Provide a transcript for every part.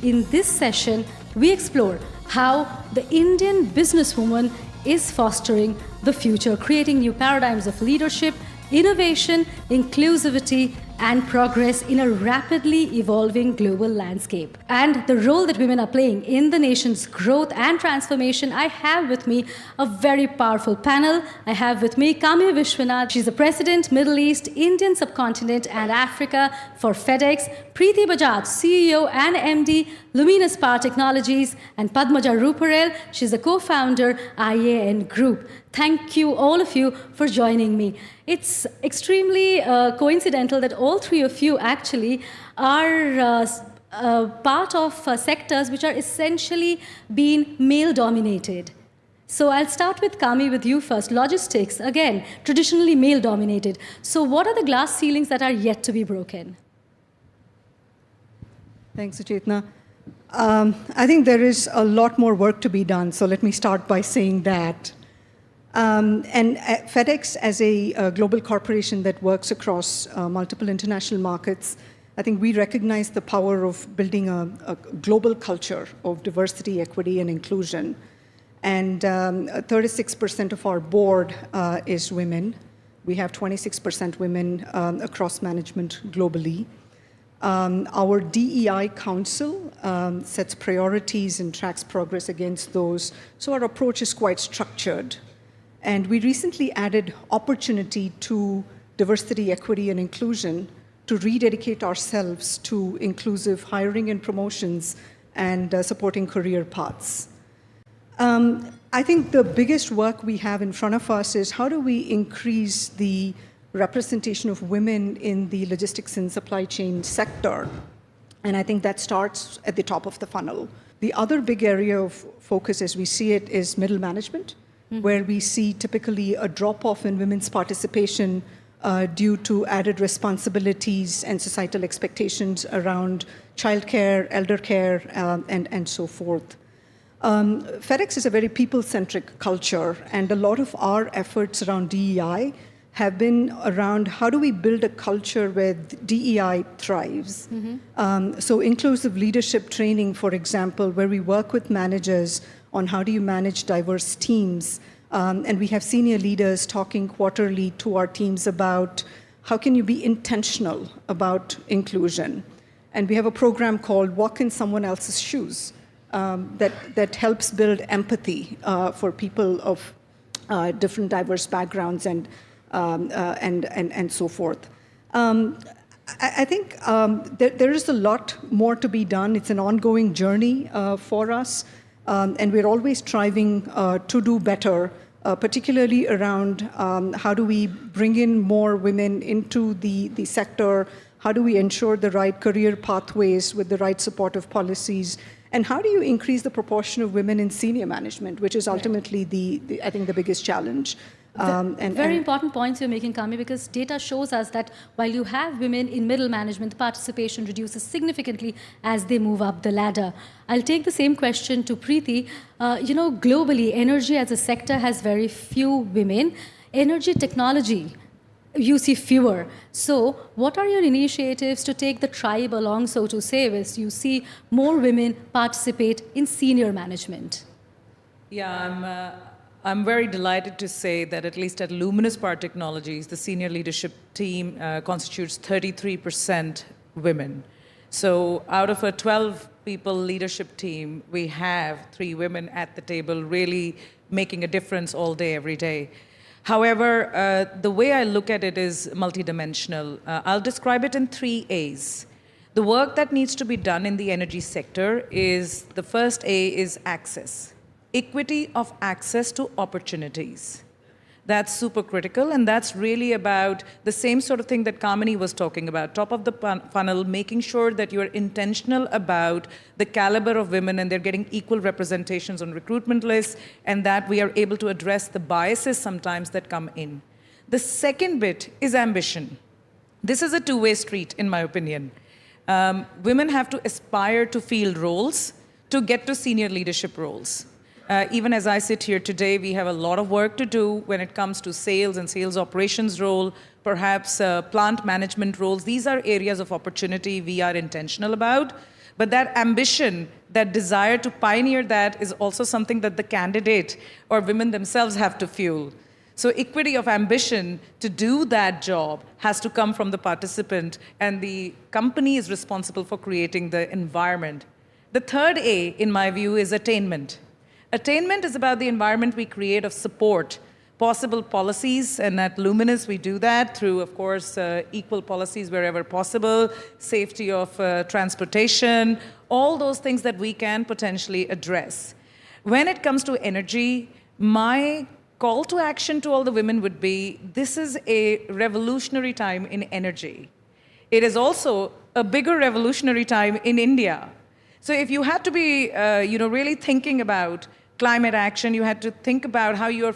In this session, we explore how the Indian businesswoman is fostering the future, creating new paradigms of leadership, innovation, inclusivity, and progress in a rapidly evolving global landscape. And the role that women are playing in the nation's growth and transformation, I have with me a very powerful panel. I have with me Kami Vishwanath. She's the President, Middle East, Indian Subcontinent and Africa for FedEx. Preeti Bajaj, CEO and MD, Luminous Power Technologies. And Padmaja Ruparel, she's the co-founder, IAN Group. Thank you, all of you, for joining me. It's extremely coincidental that all three of you actually are part of sectors which are essentially being male-dominated. So I'll start with Kami, with you first. Logistics, again, traditionally male-dominated. So what are the glass ceilings that are yet to be broken? Thanks, Suchetna. I think there is a lot more work to be done, so let me start by saying that. FedEx, as a global corporation that works across multiple international markets, I think we recognize the power of building a global culture of diversity, equity, and inclusion. And 36% of our board is women. We have 26% women across management globally. Our DEI Council sets priorities and tracks progress against those, so our approach is quite structured. And we recently added opportunity to diversity, equity, and inclusion to rededicate ourselves to inclusive hiring and promotions and supporting career paths. I think the biggest work we have in front of us is how do we increase the representation of women in the logistics and supply chain sector? And I think that starts at the top of the funnel. The other big area of focus as we see it is middle management, where we see typically a drop-off in women's participation due to added responsibilities and societal expectations around childcare, elder care, and so forth. FedEx is a very people-centric culture, and a lot of our efforts around DEI have been around how do we build a culture where DEI thrives. So inclusive leadership training, for example, where we work with managers on how do you manage diverse teams. And we have senior leaders talking quarterly to our teams about how can you be intentional about inclusion. And we have a program called Walk in Someone Else's Shoes that helps build empathy for people of different diverse backgrounds and so forth. I think there is a lot more to be done. It's an ongoing journey for us. And we're always striving to do better, particularly around how do we bring in more women into the sector, how do we ensure the right career pathways with the right supportive policies, and how do you increase the proportion of women in senior management, which is ultimately, I think, the biggest challenge. Very important points you're making, Kami, because data shows us that while you have women in middle management, the participation reduces significantly as they move up the ladder. I'll take the same question to Preeti. Globally, energy as a sector has very few women. Energy technology, you see fewer. So what are your initiatives to take the tribe along, so to say, as you see more women participate in senior management? Yeah, I'm very delighted to say that at least at Luminous Power Technologies, the senior leadership team constitutes 33% women. So out of a 12-people leadership team, we have 3 women at the table really making a difference all day, every day. However, the way I look at it is multidimensional. I'll describe it in 3 A's. The work that needs to be done in the energy sector is, the first A is access. Equity of access to opportunities. That's super critical, and that's really about the same sort of thing that Kamini was talking about, top of the funnel, making sure that you're intentional about the caliber of women and they're getting equal representations on recruitment lists, and that we are able to address the biases sometimes that come in. The second bit is ambition. This is a two-way street, in my opinion. Women have to aspire to field roles to get to senior leadership roles. Even as I sit here today, we have a lot of work to do when it comes to sales and sales operations role, perhaps plant management roles. These are areas of opportunity we are intentional about. But that ambition, that desire to pioneer that is also something that the candidate or women themselves have to fuel. So equity of ambition to do that job has to come from the participant, and the company is responsible for creating the environment. The third A, in my view, is attainment. Attainment is about the environment we create of support, possible policies, and at Luminous we do that through, of course, equal policies wherever possible, safety of transportation, all those things that we can potentially address. When it comes to energy, my call to action to all the women would be, this is a revolutionary time in energy. It is also a bigger revolutionary time in India. So if you had to be really thinking about climate action, you had to think about how you're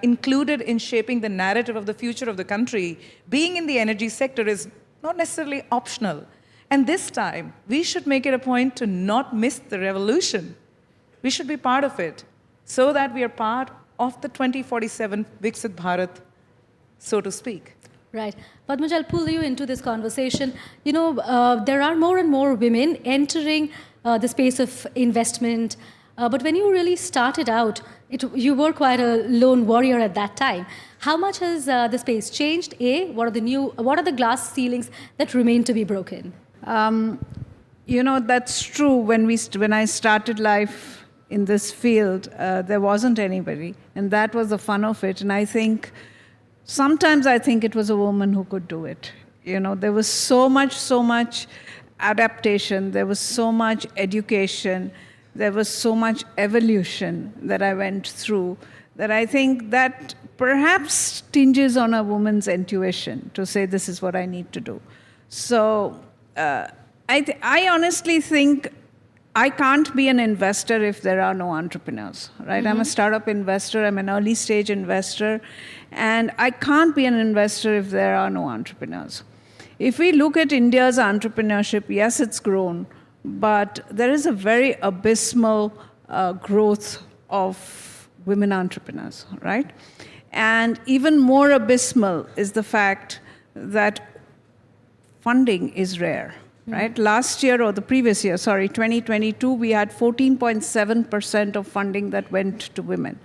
included in shaping the narrative of the future of the country, being in the energy sector is not necessarily optional. And this time, we should make it a point to not miss the revolution. We should be part of it so that we are part of the 2047 Viksit Bharat, so to speak. Right. Padmaj, I'll pull you into this conversation. There are more and more women entering the space of investment. But when you really started out, you were quite a lone warrior at that time. How much has the space changed? What are the glass ceilings that remain to be broken? That's true. When I started life in this field, there wasn't anybody, and that was the fun of it. And sometimes I think it was a woman who could do it. There was so much adaptation, there was so much education, there was so much evolution that I went through, that I think that perhaps tinges on a woman's intuition to say, this is what I need to do. So I honestly think I can't be an investor if there are no entrepreneurs, right? I'm a startup investor, I'm an early stage investor, and I can't be an investor if there are no entrepreneurs. If we look at India's entrepreneurship, yes, it's grown, but there is a very abysmal growth of women entrepreneurs, right? And even more abysmal is the fact that funding is rare. Right? Last year, or the previous year, 2022, we had 14.7% of funding that went to women.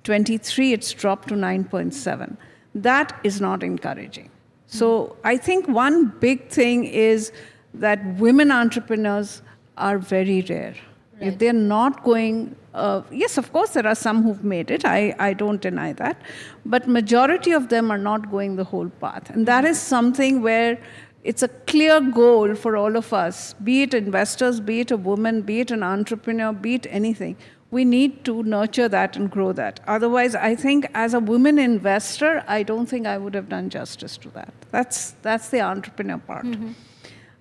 23, it's dropped to 9.7. That is not encouraging. So I think one big thing is that women entrepreneurs are very rare. Right. If they're not going, yes, of course, there are some who've made it. I don't deny that. But majority of them are not going the whole path. And that is something where it's a clear goal for all of us, be it investors, be it a woman, be it an entrepreneur, be it anything. We need to nurture that and grow that. Otherwise, I think as a woman investor, I don't think I would have done justice to that. That's the entrepreneur part.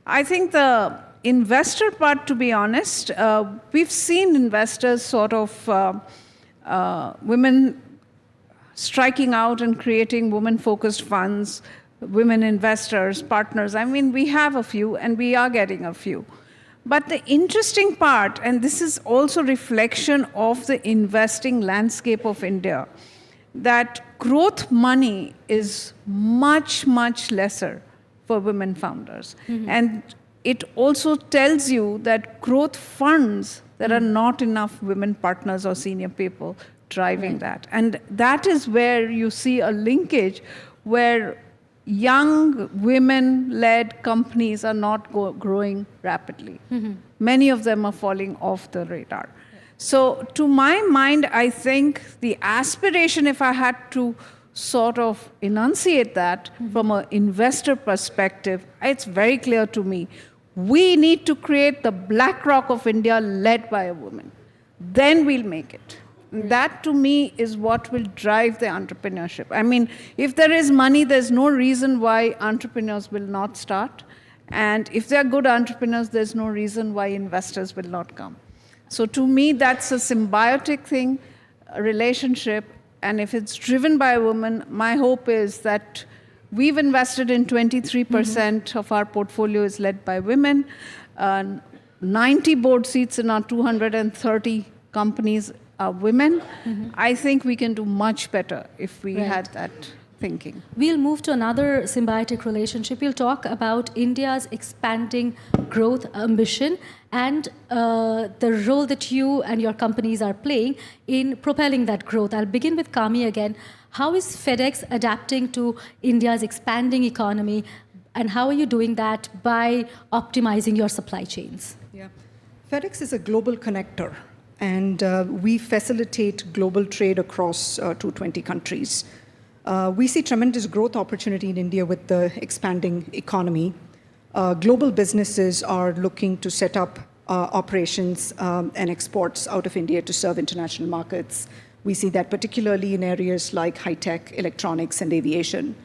I think the investor part, to be honest, we've seen investors sort of, women striking out and creating women-focused funds, women investors, partners. I mean, we have a few, and we are getting a few. But the interesting part, and this is also reflection of the investing landscape of India, that growth money is much, much lesser for women founders. And it also tells you that growth funds, there are not enough women partners or senior people driving that. And that is where you see a linkage where young women-led companies are not growing rapidly. Many of them are falling off the radar. So to my mind, I think the aspiration, if I had to sort of enunciate that from an investor perspective, it's very clear to me. We need to create the BlackRock of India led by a woman. Then we'll make it. That, to me, is what will drive the entrepreneurship. I mean, if there is money, there's no reason why entrepreneurs will not start. And if they're good entrepreneurs, there's no reason why investors will not come. So to me, that's a symbiotic thing, a relationship. And if it's driven by a woman, my hope is that we've invested in 23% of our portfolio is led by women. 90 board seats in our 230 companies are women. I think we can do much better if we had that thinking. We'll move to another symbiotic relationship. We'll talk about India's expanding growth ambition and the role that you and your companies are playing in propelling that growth. I'll begin with Kami again. How is FedEx adapting to India's expanding economy, and how are you doing that by optimizing your supply chains? Yeah. FedEx is a global connector, and we facilitate global trade across 220 countries. We see tremendous growth opportunity in India with the expanding economy. Global businesses are looking to set up operations and exports out of India to serve international markets. We see that particularly in areas like high-tech, electronics, and aviation.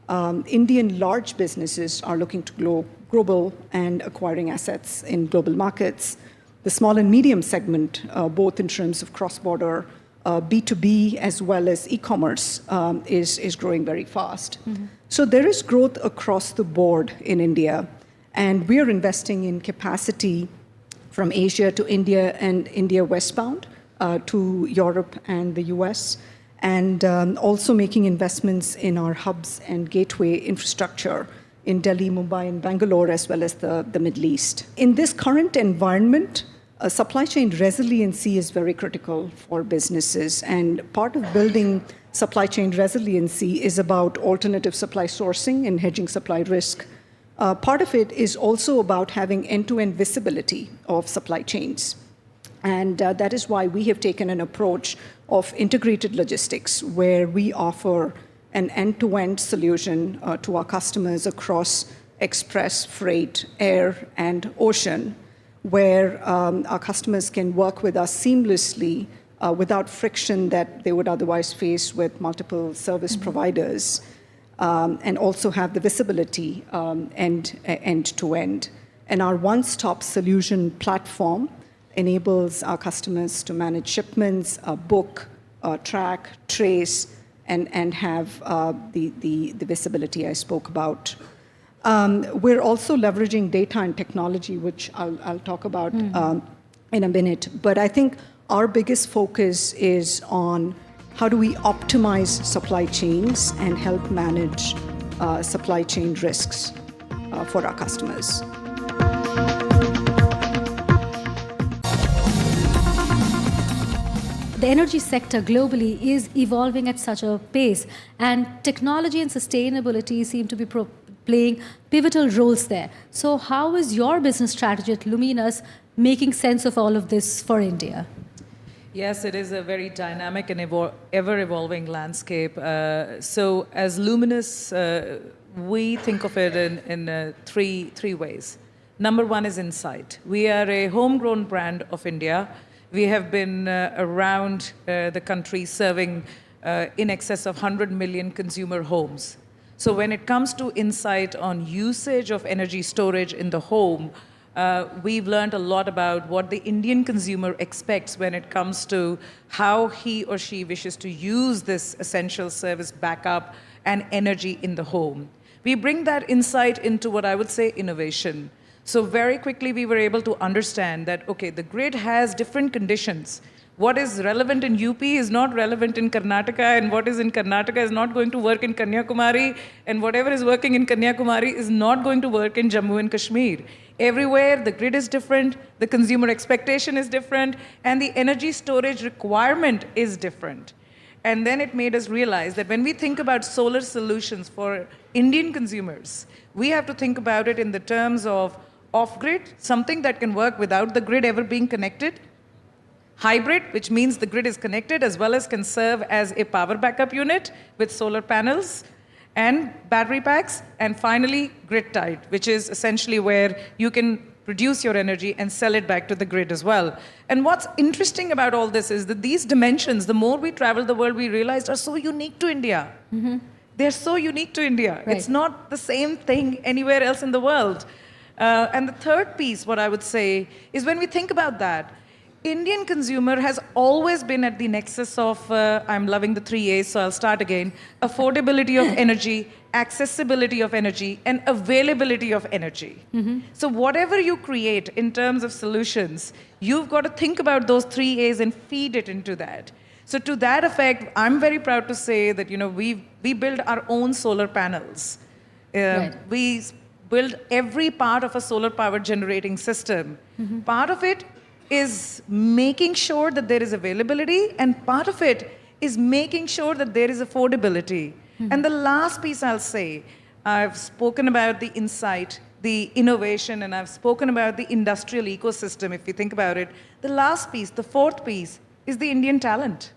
Indian large businesses are looking to go global and acquiring assets in global markets. The small and medium segment, both in terms of cross-border B2B as well as e-commerce, is growing very fast. Mm-hmm. So there is growth across the board in India, and we are investing in capacity from Asia to India and India westbound to Europe and the US, and also making investments in our hubs and gateway infrastructure in Delhi, Mumbai, and Bangalore, as well as the Middle East. In this current environment, supply chain resiliency is very critical for businesses, and part of building supply chain resiliency is about alternative supply sourcing and hedging supply risk. Part of it is also about having end-to-end visibility of supply chains. And that is why we have taken an approach of integrated logistics, where we offer an end-to-end solution to our customers across express, freight, air, and ocean, where our customers can work with us seamlessly without friction that they would otherwise face with multiple service providers, and also have the visibility end-to-end. And our one-stop solution platform enables our customers to manage shipments, book, track, trace, and have the visibility I spoke about. We're also leveraging data and technology, which I'll talk about in a minute. But I think our biggest focus is on how do we optimize supply chains and help manage supply chain risks for our customers. The energy sector globally is evolving at such a pace, and technology and sustainability seem to be playing pivotal roles there. So how is your business strategy at Luminous making sense of all of this for India? Yes, it is a very dynamic and ever-evolving landscape. So as Luminous, we think of it in three ways. Number one is insight. We are a homegrown brand of India. We have been around the country serving in excess of 100 million consumer homes. So when it comes to insight on usage of energy storage in the home, we've learned a lot about what the Indian consumer expects when it comes to how he or she wishes to use this essential service backup and energy in the home. We bring that insight into what I would say innovation. So very quickly we were able to understand that, okay, the grid has different conditions. What is relevant in UP is not relevant in Karnataka, and what is in Karnataka is not going to work in Kanyakumari, and whatever is working in Kanyakumari is not going to work in Jammu and Kashmir. Everywhere the grid is different, the consumer expectation is different, and the energy storage requirement is different. And then it made us realize that when we think about solar solutions for Indian consumers, we have to think about it in the terms of off-grid, something that can work without the grid ever being connected. Hybrid, which means the grid is connected as well as can serve as a power backup unit with solar panels and battery packs. And finally, grid-tied, which is essentially where you can produce your energy and sell it back to the grid as well. And what's interesting about all this is that these dimensions, the more we travel the world, we realized are so unique to India. Mm-hmm. They're so unique to India. Right. It's not the same thing anywhere else in the world. And the third piece, what I would say, is when we think about that, Indian consumer has always been at the nexus of, I'm loving the 3 A's, so I'll start again, affordability of energy, accessibility of energy, and availability of energy. Mm-hmm. So whatever you create in terms of solutions, you've got to think about those 3 A's and feed it into that. So to that effect, I'm very proud to say that, we build our own solar panels. Right. We build every part of a solar power generating system. Part of it is making sure that there is availability, and part of it is making sure that there is affordability. And the last piece I'll say, I've spoken about the insight, the innovation, and I've spoken about the industrial ecosystem, if you think about it. The last piece, the fourth piece, is the Indian talent.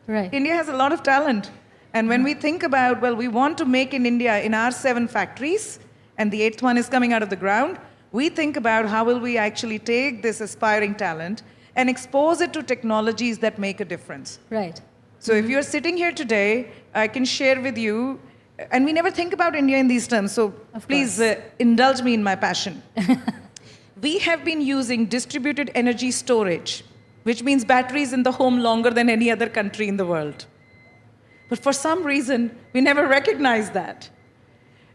Right. India has a lot of talent. And when we think about, we want to make in India in our 7 factories, and the 8th one is coming out of the ground, we think about how will we actually take this aspiring talent and expose it to technologies that make a difference. Right. So if you're sitting here today, I can share with you, and we never think about India in these terms, so please indulge me in my passion. We have been using distributed energy storage, which means batteries in the home longer than any other country in the world. But for some reason, we never recognized that.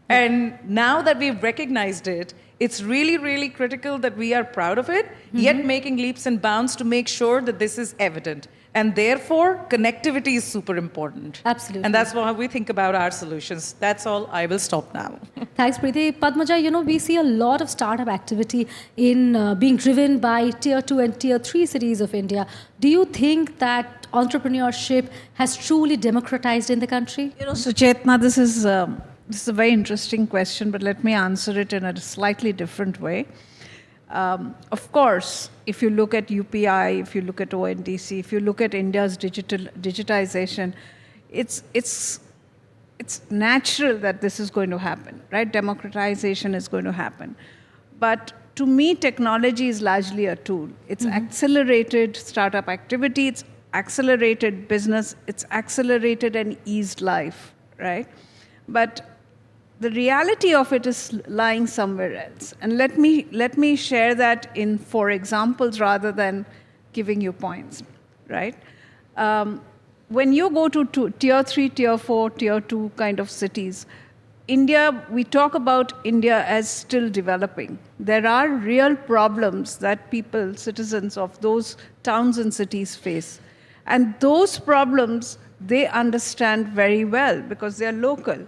And now that we've recognized it, it's really, really critical that we are proud of it, yet making leaps and bounds to make sure that this is evident. And therefore, connectivity is super important. Absolutely. And that's how we think about our solutions. That's all. I will stop now. Thanks, Preeti. Padmaja, we see a lot of startup activity in being driven by tier 2 and tier 3 cities of India. Do you think that entrepreneurship has truly democratized in the country? Suchetna, this is a very interesting question, but let me answer it in a slightly different way. Of course, if you look at UPI, if you look at ONDC, if you look at India's digitization, it's natural that this is going to happen, right? Democratization is going to happen. But to me, technology is largely a tool. It's accelerated startup activity, it's accelerated business, it's accelerated and eased life, right? But the reality of it is lying somewhere else. And let me share that in 4 examples rather than giving you points, right? When you go to tier 3, tier 4, tier 2 kind of cities, India, we talk about India as still developing. There are real problems that people, citizens of those towns and cities face. And those problems, they understand very well because they are local.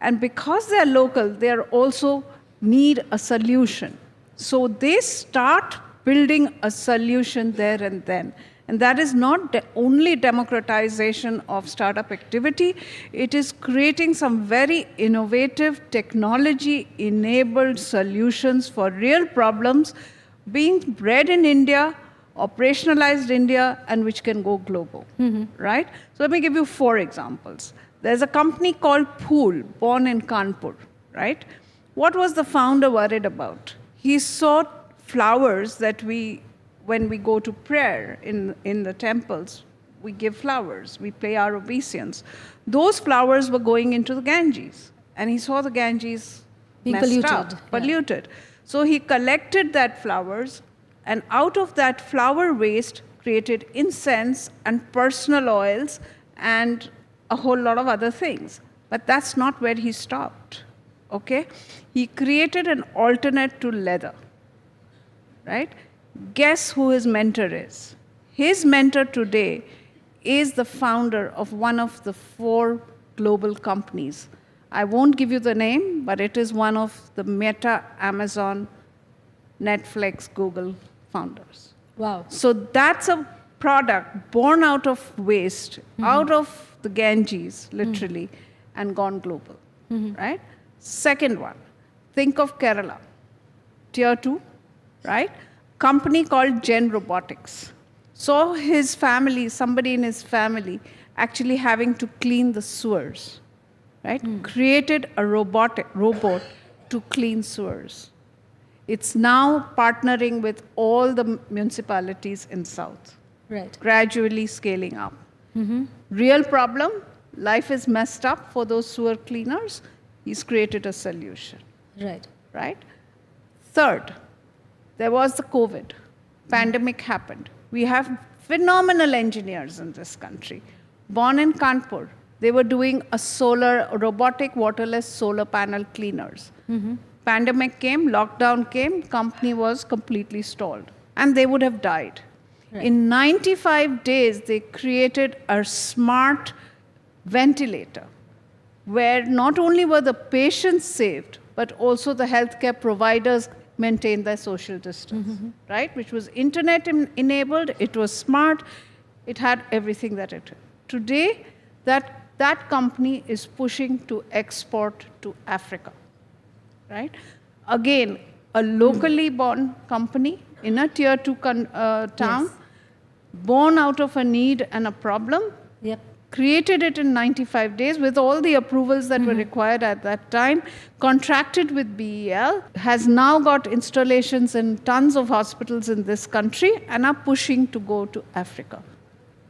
And because they're local, they also need a solution. So they start building a solution there and then. And that is not only democratization of startup activity, it is creating some very innovative technology-enabled solutions for real problems being bred in India, operationalized India, and which can go global, right? So let me give you 4 examples. There's a company called Phool, born in Kanpur, right? What was the founder worried about? He saw flowers that when we go to prayer in the temples, we give flowers, we play our obeisance. Those flowers were going into the Ganges, and he saw the Ganges being polluted. So he collected that flowers, and out of that flower waste created incense and personal oils and a whole lot of other things. But that's not where he stopped, okay? He created an alternate to leather, right? Guess who his mentor is? His mentor today is the founder of one of the 4 global companies. I won't give you the name, but it is one of the Meta, Amazon, Netflix, Google founders. Wow. So that's a product born out of waste, out of the Ganges, literally, and gone global, right? Second one, think of Kerala, tier 2, right? Company called Gen Robotics. Saw his family, somebody in his family, actually having to clean the sewers, right? Created a robot to clean sewers. It's now partnering with all the municipalities in South, right? Gradually scaling up. Real problem, life is messed up for those sewer cleaners. He's created a solution. Right. Right? Third, there was the COVID. Pandemic happened. We have phenomenal engineers in this country. Born in Kanpur, they were doing robotic waterless solar panel cleaners. Pandemic came, lockdown came, company was completely stalled. And they would have died. In 95 days, they created a smart ventilator where not only were the patients saved, but also the healthcare providers maintained their social distance, right? Which was internet enabled, it was smart, it had everything that it had. Today, that company is pushing to export to Africa, right? Again, a locally born company in a tier 2 town, born out of a need and a problem, created it in 95 days with all the approvals that were required at that time, contracted with BEL, has now got installations in tons of hospitals in this country and are pushing to go to Africa,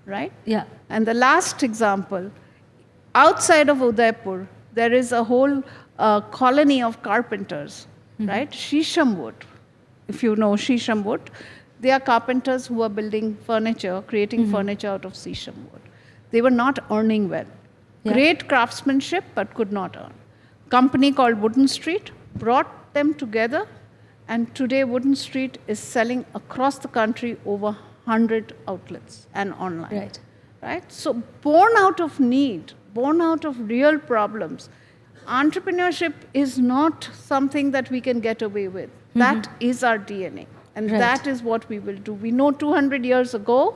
right? Yeah. And the last example, outside of Udaipur, there is a whole colony of carpenters, right? Shisham wood, if you know Shisham wood, they are carpenters who are building furniture, creating furniture out of Shisham wood. They were not earning well. Great craftsmanship, but could not earn. Company called Wooden Street brought them together, and today Wooden Street is selling across the country over 100 outlets and online. Right? So born out of need, born out of real problems, entrepreneurship is not something that we can get away with. That is our DNA. And that is what we will do. We know 200 years ago,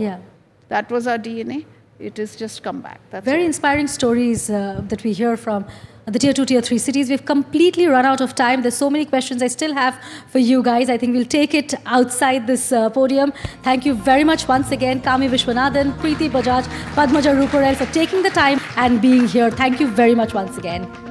that was our DNA. It has just come back. That's Very all. inspiring stories that we hear from the tier 2, tier 3 cities. We've completely run out of time. There's so many questions I still have for you guys. I think we'll take it outside this podium. Thank you very much once again, Kami Vishwanathan, Preeti Bajaj, Padmaja Ruparel, for taking the time and being here. Thank you very much once again.